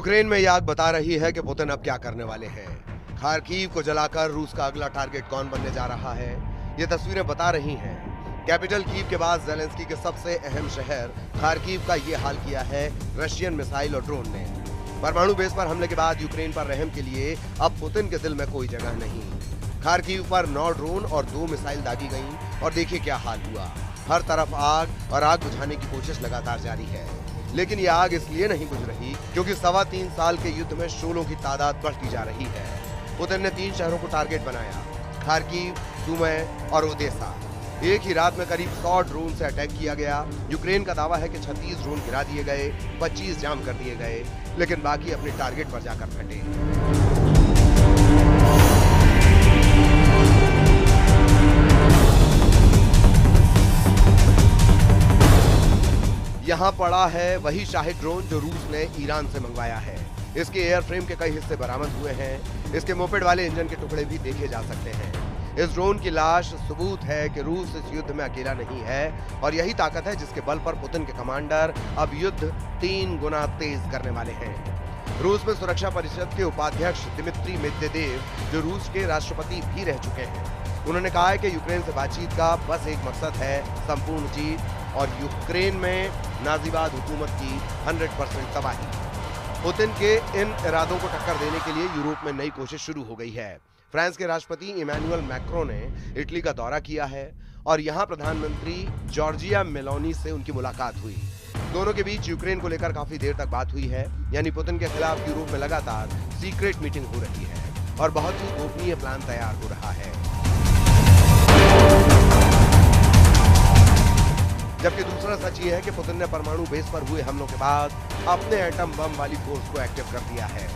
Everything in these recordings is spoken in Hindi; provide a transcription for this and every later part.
यूक्रेन में यह आग बता रही है कि पुतिन अब क्या करने वाले हैं। खार्किव को जलाकर रूस का अगला टारगेट कौन बनने जा रहा है, ये तस्वीरें बता रही हैं। कैपिटल कीव के बाद ज़ेलेंस्की के सबसे अहम शहर खार्किव का ये हाल किया है रशियन मिसाइल और ड्रोन ने। परमाणु बेस पर हमले के बाद यूक्रेन पर रहम के लिए अब पुतिन के दिल में कोई जगह नहीं। खार्किव पर 9 ड्रोन और 2 मिसाइल दागी गईं और देखिए क्या हाल हुआ। हर तरफ आग और आग बुझाने की कोशिश लगातार जारी है, लेकिन ये आग इसलिए नहीं बुझ रही क्योंकि 3.25 साल के युद्ध में शोलों की तादाद बढ़ती जा रही है। पुतिन ने 3 शहरों को टारगेट बनाया, खार्किव, सुमी और ओदेसा। एक ही रात में करीब 100 ड्रोन से अटैक किया गया। यूक्रेन का दावा है कि 36 ड्रोन गिरा दिए गए, 25 जाम कर दिए गए, लेकिन बाकी अपने टारगेट पर जाकर फटे। यहाँ पड़ा है वही शाहिद ड्रोन जो रूस ने ईरान से मंगवाया है। इसके एयरफ्रेम के कई हिस्से बरामद हुए हैं। इसके मोपेड वाले इंजन के टुकड़े भी देखे जा सकते हैं। इस ड्रोन की लाश सबूत है कि रूस इस युद्ध में अकेला नहीं है और यही ताकत है जिसके बल पर पुतिन के कमांडर अब युद्ध 3 गुना तेज करने वाले हैं। रूस में सुरक्षा परिषद के उपाध्यक्ष दिमित्री मेदवेदेव, जो रूस के राष्ट्रपति भी रह चुके हैं, उन्होंने कहा है कि यूक्रेन से बातचीत का बस एक मकसद है, संपूर्ण जीत और यूक्रेन में नाजीवाद हुकूमत की 100% तबाही। पुतिन के इन इरादों को टक्कर देने के लिए यूरोप में नई कोशिश शुरू हो गई है। फ्रांस के राष्ट्रपति इमैनुअल मैक्रों ने इटली का दौरा किया है और यहाँ प्रधानमंत्री जॉर्जिया मेलोनी से उनकी मुलाकात हुई। दोनों के बीच यूक्रेन को लेकर काफी देर तक बात हुई है, यानी पुतिन के खिलाफ यूरोप में लगातार सीक्रेट मीटिंग हो रही है और बहुत ही गोपनीय प्लान तैयार हो रहा है। जबकि दूसरा सच ये है कि पुतिन ने परमाणु बेस पर हुए हमलों के बाद अपने एटम बम वाली फोर्स को एक्टिव कर दिया है।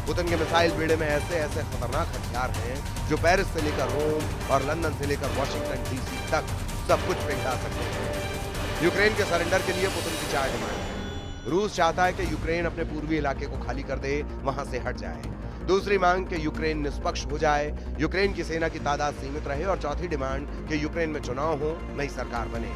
पुतिन के मिसाइल बेड़े में ऐसे खतरनाक हथियार हैं जो पेरिस से लेकर रोम और लंदन से लेकर वॉशिंगटन डीसी तक सब कुछ पिघला सकते हैं। यूक्रेन के सरेंडर के लिए पुतिन की 4 डिमांड है। रूस चाहता है कि यूक्रेन अपने पूर्वी इलाके को खाली कर दे, वहां से हट जाए। दूसरी मांग कि यूक्रेन निष्पक्ष हो जाए, यूक्रेन की सेना की तादाद सीमित रहे और चौथी डिमांड कि यूक्रेन में चुनाव हो, नई सरकार बने।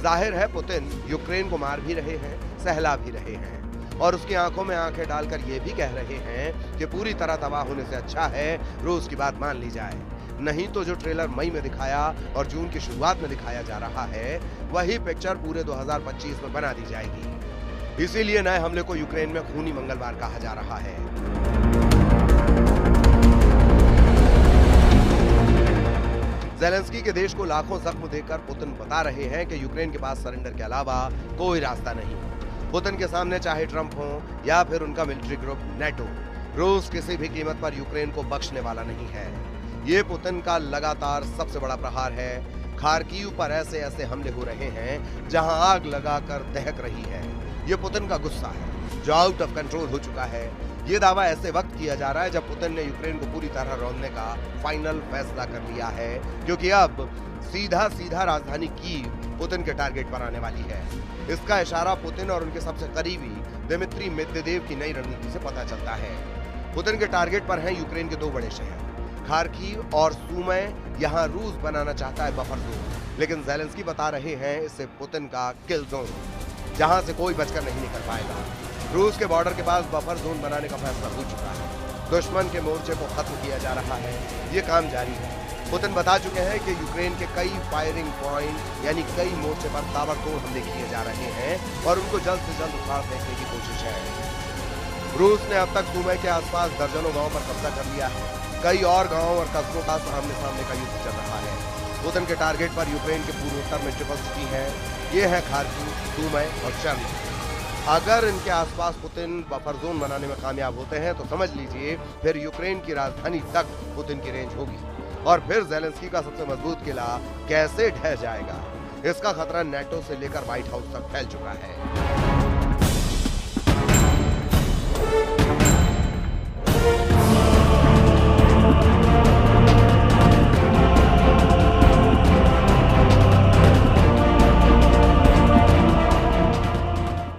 जाहिर है पुतिन यूक्रेन को मार भी रहे हैं, सहला भी रहे हैं और उसकी आंखों में आंखें डालकर ये भी कह रहे हैं कि पूरी तरह तबाह होने से अच्छा है रूस की बात मान ली जाए। नहीं तो जो ट्रेलर मई में दिखाया और जून की शुरुआत में दिखाया जा रहा है, वही पिक्चर पूरे 2025 में बना दी जाएगी। इसीलिए नए हमले को यूक्रेन में खूनी मंगलवार कहा जा रहा है। ज़ेलेंस्की के देश को लाखों जख्म देकर पुतिन बता रहे हैं कि यूक्रेन के पास सरेंडर के अलावा कोई रास्ता नहीं। पुतिन के सामने चाहे ट्रंप हो या फिर उनका मिलिट्री ग्रुप नेटो, रूस किसी भी कीमत पर यूक्रेन को बख्शने वाला नहीं है। ये पुतिन का लगातार सबसे बड़ा प्रहार है। खार्किव पर ऐसे हमले हो रहे हैं जहां आग लगाकर दहक रही है। ये पुतिन का गुस्सा है जो आउट ऑफ कंट्रोल हो चुका है। ये दावा ऐसे वक्त किया जा रहा है जब पुतिन ने यूक्रेन को पूरी तरह रौंदने का फाइनल फैसला कर लिया है, क्योंकि अब सीधा राजधानी कीव पुतिन के टारगेट पर आने वाली है। इसका इशारा पुतिन और उनके सबसे करीबी दिमित्री मेदवेदेव की नई रणनीति से पता चलता है। पुतिन के टारगेट पर हैं यूक्रेन के 2 बड़े शहर खार्किव और सुमी। यहाँ रूस बनाना चाहता है बफर जोन, लेकिन ज़ेलेंस्की बता रहे हैं इसे पुतिन का किल जोन, जहां से कोई बचकर नहीं निकल पाएगा। रूस के बॉर्डर के पास बफर जोन बनाने का फैसला हो चुका है। दुश्मन के मोर्चे को खत्म किया जा रहा है। ये काम जारी है। पुतिन बता चुके हैं कि यूक्रेन के कई फायरिंग पॉइंट यानी कई मोर्चे पर ताबड़तोड़ हमले किए जा रहे हैं और उनको जल्द से जल्द उखाड़ फेंकने की कोशिश है। रूस ने अब तक सुमी के आसपास दर्जनों गांव पर कब्जा कर लिया है। कई और गांव और कस्बों का सामने का युद्ध चल रहा है। पुतिन के टारगेट पर यूक्रेन के पूर्वोत्तर में ट्रिपल सिटी है। ये है खार्किव, सुमी और चर्नी। अगर इनके आसपास पुतिन बफर जोन बनाने में कामयाब होते हैं तो समझ लीजिए फिर यूक्रेन की राजधानी तक पुतिन की रेंज होगी और फिर ज़ेलेंस्की का सबसे मजबूत किला कैसे ढह जाएगा, इसका खतरा नेटो से लेकर व्हाइट हाउस तक फैल चुका है।